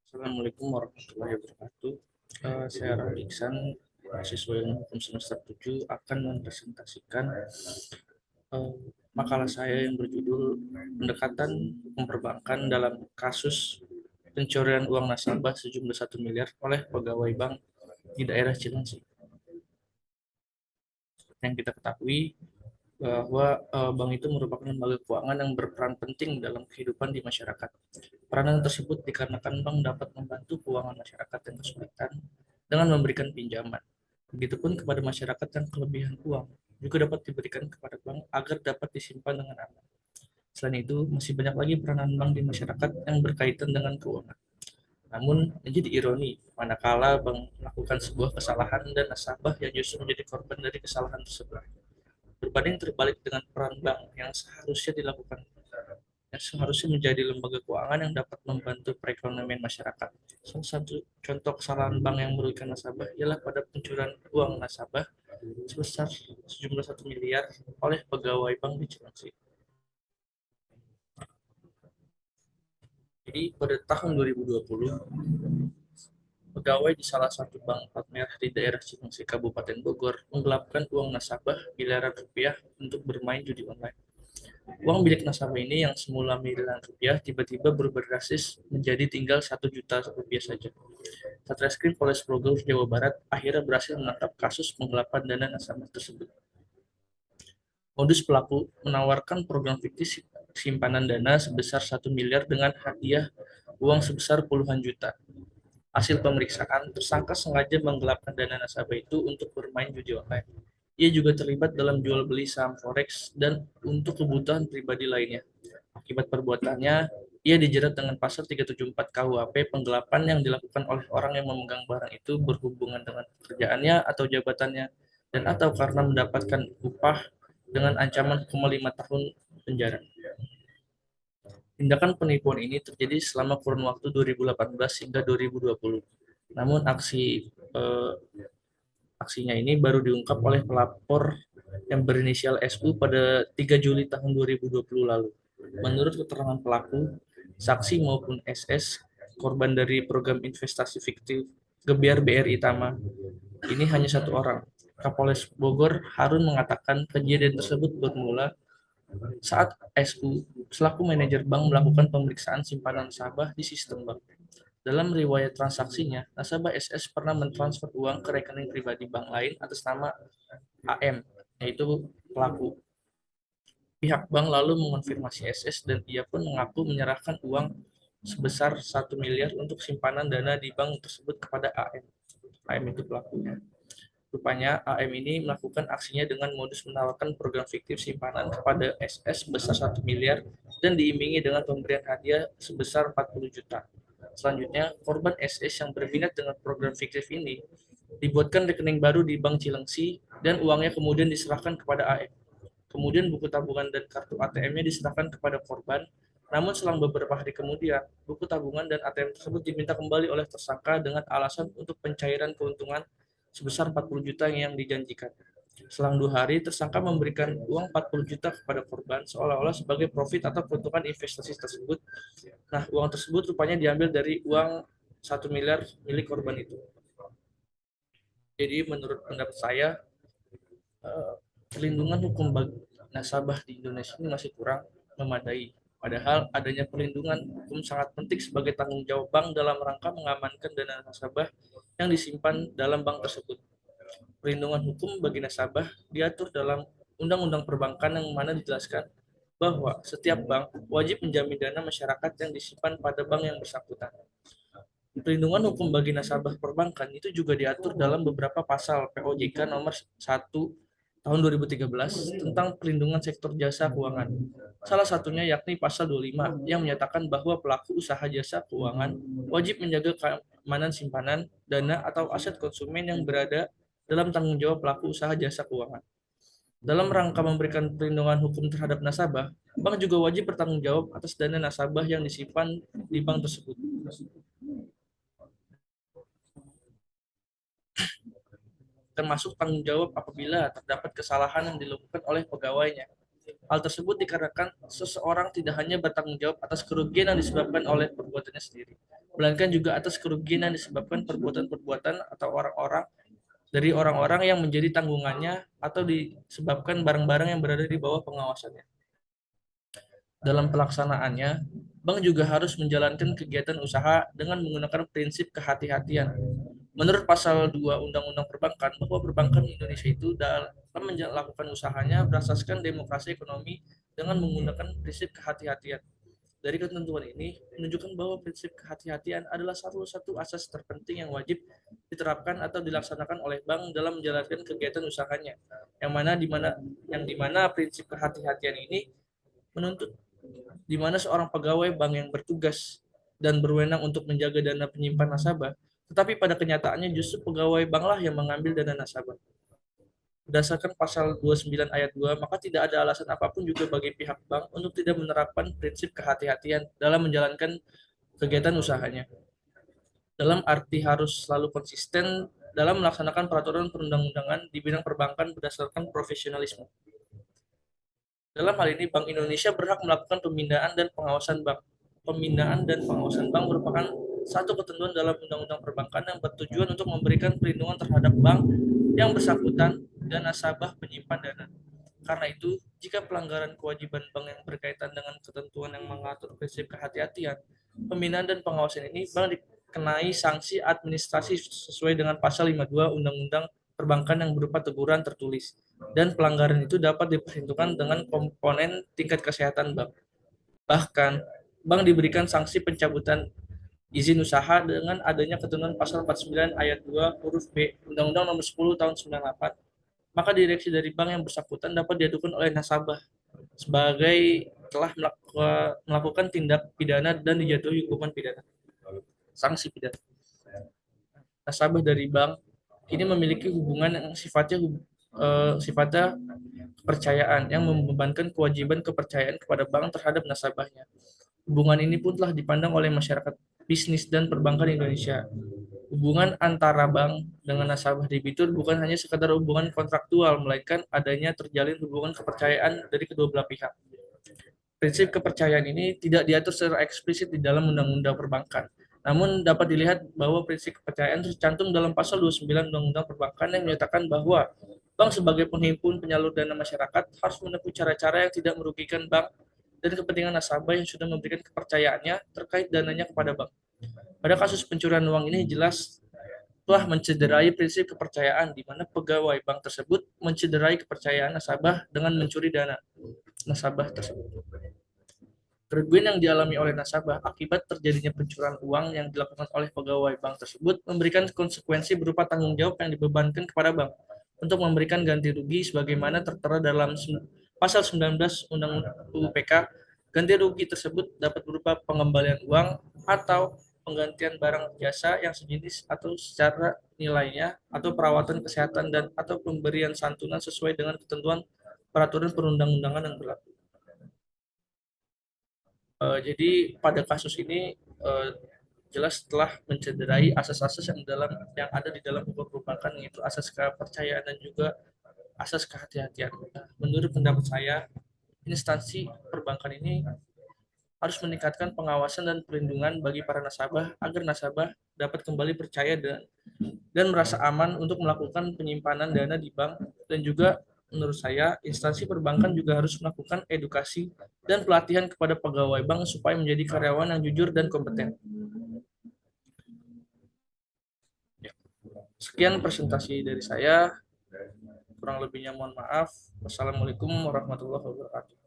Assalamualaikum warahmatullahi wabarakatuh. Saya Rahul Iksan, mahasiswa ilmu hukum semester 7 akan mempresentasikan eh, makalah saya yang berjudul Pendekatan Hukum Perbankan dalam Kasus Pencurian Uang Nasabah sejumlah 1 miliar oleh pegawai bank di daerah Cilengsi. Yang kita ketahui bahwa bank itu merupakan lembaga keuangan yang berperan penting dalam kehidupan di masyarakat. Peranan tersebut dikarenakan bank dapat membantu keuangan masyarakat yang kesulitan dengan memberikan pinjaman. Begitupun kepada masyarakat yang kelebihan uang juga dapat diberikan kepada bank agar dapat disimpan dengan aman. Selain itu, masih banyak lagi peranan bank di masyarakat yang berkaitan dengan keuangan. Namun, menjadi ironi, manakala bank melakukan sebuah kesalahan dan nasabah yang justru menjadi korban dari kesalahan tersebut. Berbanding terbalik dengan peran bank yang seharusnya menjadi lembaga keuangan yang dapat membantu perekonomian masyarakat. Salah satu contoh kesalahan bank yang merugikan nasabah ialah pada pencurian uang nasabah sebesar sejumlah 1 miliar oleh pegawai bank di Cilengsi. Jadi pada tahun 2020, pegawai di salah satu bank plat merah di daerah Cilengsi, Kabupaten Bogor, menggelapkan uang nasabah miliaran rupiah untuk bermain judi online. Uang milik nasabah ini yang semula miliaran rupiah tiba-tiba berubah drastis menjadi tinggal 1 juta rupiah saja. Satreskrim Polres Bogor, Jawa Barat akhirnya berhasil menangkap kasus penggelapan dana nasabah tersebut. Modus pelaku menawarkan program fiktif simpanan dana sebesar 1 miliar dengan hadiah uang sebesar puluhan juta. Hasil pemeriksaan, tersangka sengaja menggelapkan dana nasabah itu untuk bermain judi online. Ia juga terlibat dalam jual beli saham forex dan untuk kebutuhan pribadi lainnya. Akibat perbuatannya, ia dijerat dengan pasal 374 KUHP penggelapan yang dilakukan oleh orang yang memegang barang itu berhubungan dengan pekerjaannya atau jabatannya dan atau karena mendapatkan upah dengan ancaman hukuman 5 tahun penjara. Tindakan penipuan ini terjadi selama kurun waktu 2018 hingga 2020. Namun eh, aksinya ini baru diungkap oleh pelapor yang berinisial SU pada 3 Juli tahun 2020 lalu. Menurut keterangan pelaku, saksi maupun SS, korban dari program investasi fiktif Gebiar BRI Tama, ini hanya satu orang. Kapolres Bogor Harun mengatakan kejadian tersebut bermula saat SU selaku manajer bank melakukan pemeriksaan simpanan nasabah di sistem bank. Dalam riwayat transaksinya, nasabah SS pernah mentransfer uang ke rekening pribadi bank lain atas nama AM, yaitu pelaku. Pihak bank lalu mengonfirmasi SS dan ia pun mengaku menyerahkan uang sebesar 1 miliar untuk simpanan dana di bank tersebut kepada AM. AM itu pelakunya. Rupanya AM ini melakukan aksinya dengan modus menawarkan program fiktif simpanan kepada SS sebesar 1 miliar dan diimbangi dengan pemberian hadiah sebesar 40 juta. Selanjutnya, korban SS yang berminat dengan program fiktif ini dibuatkan rekening baru di Bank Cilengsi dan uangnya kemudian diserahkan kepada AM. Kemudian buku tabungan dan kartu ATM-nya diserahkan kepada korban. Namun selang beberapa hari kemudian, buku tabungan dan ATM tersebut diminta kembali oleh tersangka dengan alasan untuk pencairan keuntungan sebesar 40 juta yang dijanjikan. Selang 2 hari, tersangka memberikan uang 40 juta kepada korban seolah-olah sebagai profit atau keuntungan investasi tersebut. Nah, uang tersebut rupanya diambil dari uang 1 miliar milik korban itu. Jadi menurut pendapat saya, perlindungan hukum bagi nasabah di Indonesia ini masih kurang memadai. Padahal adanya perlindungan hukum sangat penting sebagai tanggung jawab bank dalam rangka mengamankan dana nasabah yang disimpan dalam bank tersebut. Perlindungan hukum bagi nasabah diatur dalam Undang-Undang Perbankan yang mana dijelaskan bahwa setiap bank wajib menjamin dana masyarakat yang disimpan pada bank yang bersangkutan. Perlindungan hukum bagi nasabah perbankan itu juga diatur dalam beberapa pasal POJK nomor 1 tahun 2013 tentang perlindungan sektor jasa keuangan. Salah satunya yakni pasal 25 yang menyatakan bahwa pelaku usaha jasa keuangan wajib menjaga keamanan simpanan, dana atau aset konsumen yang berada dalam tanggung jawab pelaku usaha jasa keuangan. Dalam rangka memberikan perlindungan hukum terhadap nasabah, bank juga wajib bertanggung jawab atas dana nasabah yang disimpan di bank tersebut, termasuk tanggung jawab apabila terdapat kesalahan yang dilakukan oleh pegawainya. Hal tersebut dikarenakan seseorang tidak hanya bertanggung jawab atas kerugian yang disebabkan oleh perbuatannya sendiri, melainkan juga atas kerugian yang disebabkan perbuatan-perbuatan atau orang-orang yang menjadi tanggungannya atau disebabkan barang-barang yang berada di bawah pengawasannya. Dalam pelaksanaannya, bank juga harus menjalankan kegiatan usaha dengan menggunakan prinsip kehati-hatian. Menurut pasal 2 Undang-Undang Perbankan, bahwa perbankan di Indonesia itu dalam melakukan usahanya berdasarkan demokrasi ekonomi dengan menggunakan prinsip kehati-hatian. Dari ketentuan ini menunjukkan bahwa prinsip kehati-hatian adalah salah satu asas terpenting yang wajib diterapkan atau dilaksanakan oleh bank dalam menjalankan kegiatan usahanya. Yang dimana prinsip kehati-hatian ini menuntut di mana seorang pegawai bank yang bertugas dan berwenang untuk menjaga dana penyimpan nasabah, tetapi pada kenyataannya justru pegawai banklah yang mengambil dana nasabah. Berdasarkan pasal 29 ayat 2, maka tidak ada alasan apapun juga bagi pihak bank untuk tidak menerapkan prinsip kehati-hatian dalam menjalankan kegiatan usahanya. Dalam arti harus selalu konsisten dalam melaksanakan peraturan perundang-undangan di bidang perbankan berdasarkan profesionalisme. Dalam hal ini, Bank Indonesia berhak melakukan pembinaan dan pengawasan bank. Pembinaan dan pengawasan bank merupakan satu ketentuan dalam Undang-Undang Perbankan yang bertujuan untuk memberikan perlindungan terhadap bank yang bersangkutan dan nasabah penyimpan dana. Karena itu, jika pelanggaran kewajiban bank yang berkaitan dengan ketentuan yang mengatur prinsip kehati-hatian, pembinaan dan pengawasan ini bank dikenai sanksi administrasi sesuai dengan pasal 52 Undang-Undang Perbankan yang berupa teguran tertulis, dan pelanggaran itu dapat diperhitungkan dengan komponen tingkat kesehatan bank. Bahkan, bank diberikan sanksi pencabutan izin usaha dengan adanya ketentuan pasal 49 ayat 2 huruf B Undang-Undang Nomor 10 Tahun 98. Maka direksi dari bank yang bersangkutan dapat diadukan oleh nasabah sebagai telah melakukan tindak pidana dan dijatuhi hukuman pidana, sanksi pidana. Nasabah dari bank ini memiliki hubungan yang sifatnya kepercayaan yang membebankan kewajiban kepercayaan kepada bank terhadap nasabahnya. Hubungan ini pun telah dipandang oleh masyarakat bisnis dan perbankan Indonesia. Hubungan antara bank dengan nasabah debitur bukan hanya sekadar hubungan kontraktual, melainkan adanya terjalin hubungan kepercayaan dari kedua belah pihak. Prinsip kepercayaan ini tidak diatur secara eksplisit di dalam Undang-Undang Perbankan. Namun dapat dilihat bahwa prinsip kepercayaan tercantum dalam pasal 29 Undang-Undang Perbankan yang menyatakan bahwa bank sebagai penghimpun penyalur dana masyarakat harus menempuh cara-cara yang tidak merugikan bank dan kepentingan nasabah yang sudah memberikan kepercayaannya terkait dananya kepada bank. Pada kasus pencurian uang ini jelas telah mencederai prinsip kepercayaan di mana pegawai bank tersebut mencederai kepercayaan nasabah dengan mencuri dana nasabah tersebut. Kerugian yang dialami oleh nasabah akibat terjadinya pencurian uang yang dilakukan oleh pegawai bank tersebut memberikan konsekuensi berupa tanggung jawab yang dibebankan kepada bank untuk memberikan ganti rugi sebagaimana tertera dalam pasal 19 Undang-Undang UPK. Ganti rugi tersebut dapat berupa pengembalian uang atau penggantian barang jasa yang sejenis atau secara nilainya, atau perawatan kesehatan dan atau pemberian santunan sesuai dengan ketentuan peraturan perundang-undangan yang berlaku. Jadi pada kasus ini jelas telah mencederai asas-asas yang ada di dalam hukum perbankan, yaitu asas kepercayaan dan juga asas kehati-hatian. Menurut pendapat saya, instansi perbankan ini harus meningkatkan pengawasan dan perlindungan bagi para nasabah agar nasabah dapat kembali percaya dan merasa aman untuk melakukan penyimpanan dana di bank. Dan juga menurut saya instansi perbankan juga harus melakukan edukasi dan pelatihan kepada pegawai bank supaya menjadi karyawan yang jujur dan kompeten. Sekian presentasi dari saya, kurang lebihnya mohon maaf. Wassalamualaikum warahmatullahi wabarakatuh.